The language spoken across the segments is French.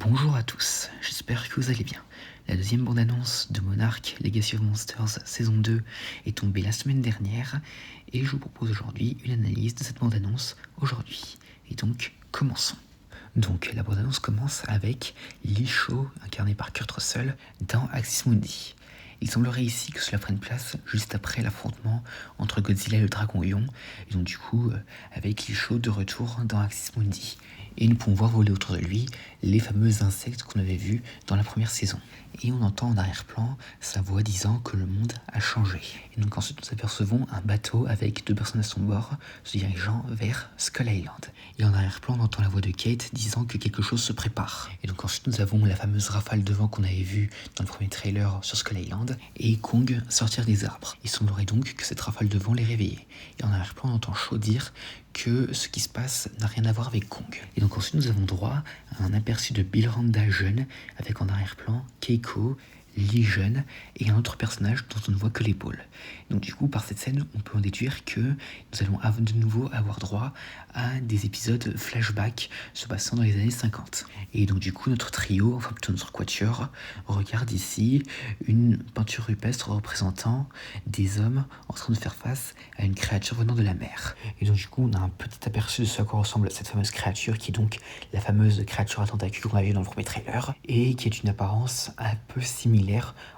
Bonjour à tous, j'espère que vous allez bien. La deuxième bande-annonce de Monarch Legacy of Monsters saison 2 est tombée la semaine dernière et je vous propose aujourd'hui une analyse de cette bande-annonce aujourd'hui. Et donc, commençons. Donc, la bande-annonce commence avec Lee Shaw, incarné par Kurt Russell, dans Axis Mundi. Il semblerait ici que cela prenne place juste après l'affrontement entre Godzilla et le Dragon Lion, et donc du coup, avec Lee Shaw de retour dans Axis Mundi. Et nous pouvons voir voler autour de lui les fameux insectes qu'on avait vus dans la première saison. Et on entend en arrière-plan sa voix disant que le monde a changé. Et donc ensuite nous apercevons un bateau avec 2 personnes à son bord se dirigeant vers Skull Island. Et en arrière-plan on entend la voix de Kate disant que quelque chose se prépare. Et donc ensuite nous avons la fameuse rafale de vent qu'on avait vue dans le premier trailer sur Skull Island et Kong sortir des arbres. Il semblerait donc que cette rafale de vent les réveillait. Et en arrière-plan on entend Shaw dire que ce qui se passe n'a rien à voir avec Kong. Et donc ensuite nous avons droit à un aperçu de Bill Randa jeune, avec en arrière-plan Keiko, Lee jeune, et un autre personnage dont on ne voit que l'épaule. Donc du coup, par cette scène, on peut en déduire que nous allons de nouveau avoir droit à des épisodes flashback se passant dans les années 50. Et donc du coup, notre trio, enfin plutôt notre quatuor, regarde ici une peinture rupestre représentant des hommes en train de faire face à une créature venant de la mer. Et donc du coup, on a un petit aperçu de ce à quoi ressemble cette fameuse créature, qui est donc la fameuse créature à tentacules qu'on a vue dans le premier trailer, et qui est une apparence un peu similaire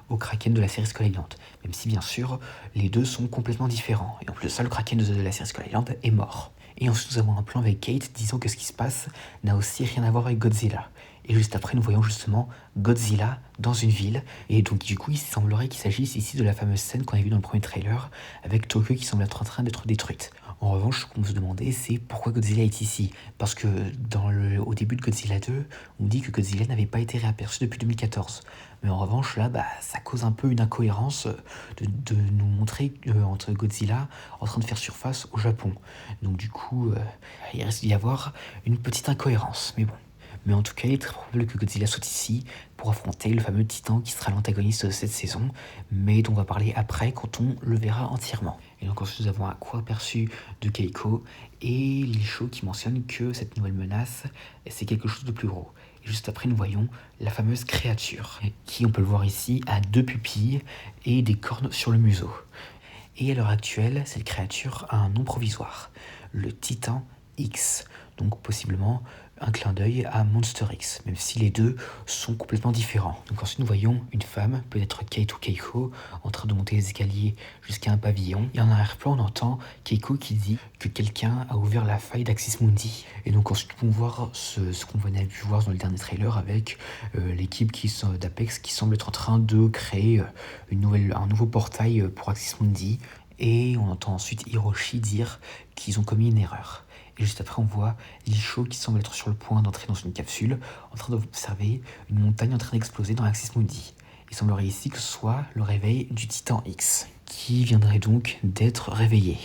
au Kraken de la série Skull Island, même si bien sûr les deux sont complètement différents. Et en plus de ça, le Kraken de la série Skull Island est mort. Et ensuite nous avons un plan avec Kate disant que ce qui se passe n'a aussi rien à voir avec Godzilla. Et juste après nous voyons justement Godzilla dans une ville. Et donc du coup il semblerait qu'il s'agisse ici de la fameuse scène qu'on a vue dans le premier trailer avec Tokyo qui semble être en train d'être détruite. En revanche, ce qu'on peut se demander, c'est pourquoi Godzilla est ici. Parce que au début de Godzilla 2, on dit que Godzilla n'avait pas été réaperçu depuis 2014. Mais en revanche, là, ça cause un peu une incohérence de nous montrer entre Godzilla en train de faire surface au Japon. Donc du coup, il risque d'y avoir une petite incohérence. Mais bon. Mais en tout cas, il est très probable que Godzilla soit ici pour affronter le fameux Titan qui sera l'antagoniste de cette saison, mais dont on va parler après quand on le verra entièrement. Et donc ensuite nous avons un court aperçu de Keiko et Lee Shaw qui mentionne que cette nouvelle menace, c'est quelque chose de plus gros. Et juste après nous voyons la fameuse créature, qui on peut le voir ici a 2 pupilles et des cornes sur le museau. Et à l'heure actuelle, cette créature a un nom provisoire, le Titan X, donc possiblement un clin d'œil à Monster X, même si les deux sont complètement différents. Donc ensuite nous voyons une femme, peut-être Kate ou Keiko, en train de monter les escaliers jusqu'à un pavillon. Et en arrière-plan on entend Keiko qui dit que quelqu'un a ouvert la faille d'Axis Mundi. Et donc ensuite on peut voir ce qu'on venait de voir dans le dernier trailer avec l'équipe d'Apex qui semble être en train de créer un nouveau portail pour Axis Mundi. Et on entend ensuite Hiroshi dire qu'ils ont commis une erreur. Et juste après, on voit Lee Shaw qui semble être sur le point d'entrer dans une capsule, en train d'observer une montagne en train d'exploser dans Axis Mundi. Il semblerait ici que ce soit le réveil du Titan X, qui viendrait donc d'être réveillé.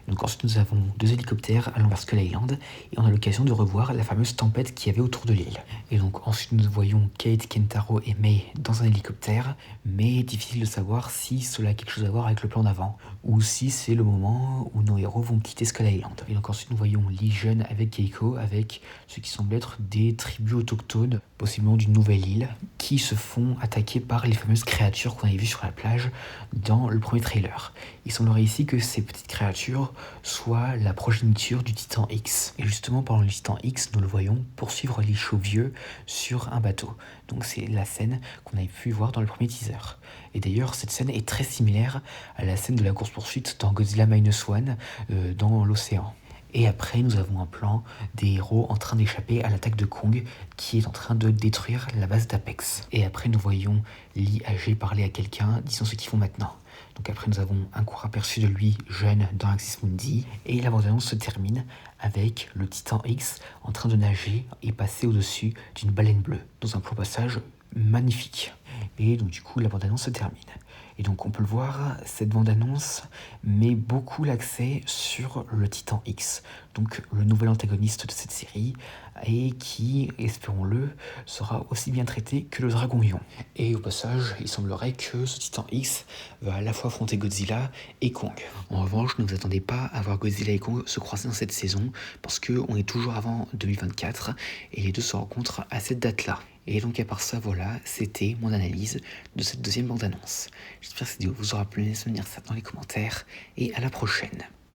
Donc ensuite, nous avons 2 hélicoptères allant vers Skull Island, et on a l'occasion de revoir la fameuse tempête qu'il y avait autour de l'île. Et donc ensuite, nous voyons Kate, Kentaro et Mei dans un hélicoptère, mais difficile de savoir si cela a quelque chose à voir avec le plan d'avant, ou si c'est le moment où nos héros vont quitter Skull Island. Et donc ensuite, nous voyons Lee jeune avec Keiko, avec ce qui semble être des tribus autochtones, possiblement d'une nouvelle île, qui se font attaquer par les fameuses créatures qu'on avait vues sur la plage dans le premier trailer. Il semblerait ici que ces petites créatures soient la progéniture du Titan X. Et justement, pendant le Titan X, nous le voyons poursuivre Lee Shaw vieux sur un bateau. Donc c'est la scène qu'on avait pu voir dans le premier teaser. Et d'ailleurs, cette scène est très similaire à la scène de la course-poursuite dans Godzilla Minus One, dans l'océan. Et après, nous avons un plan des héros en train d'échapper à l'attaque de Kong qui est en train de détruire la base d'Apex. Et après, nous voyons Lee âgé parler à quelqu'un, disant ce qu'ils font maintenant. Donc après, nous avons un court aperçu de lui jeune dans Axis Mundi. Et la bande-annonce se termine avec le Titan X en train de nager et passer au-dessus d'une baleine bleue, dans un plan passage magnifique. Et donc du coup, la bande-annonce se termine. Et donc on peut le voir, cette bande-annonce met beaucoup l'accès sur le Titan X, donc le nouvel antagoniste de cette série, et qui, espérons-le, sera aussi bien traité que le Dragon Lion. Et au passage, il semblerait que ce Titan X va à la fois affronter Godzilla et Kong. En revanche, ne vous attendez pas à voir Godzilla et Kong se croiser dans cette saison, parce qu'on est toujours avant 2024, et les deux se rencontrent à cette date-là. Et donc à part ça, voilà, c'était mon analyse de cette deuxième bande-annonce. J'espère que cette vidéo vous aura plu, laissez-moi dire ça dans les commentaires, et à la prochaine.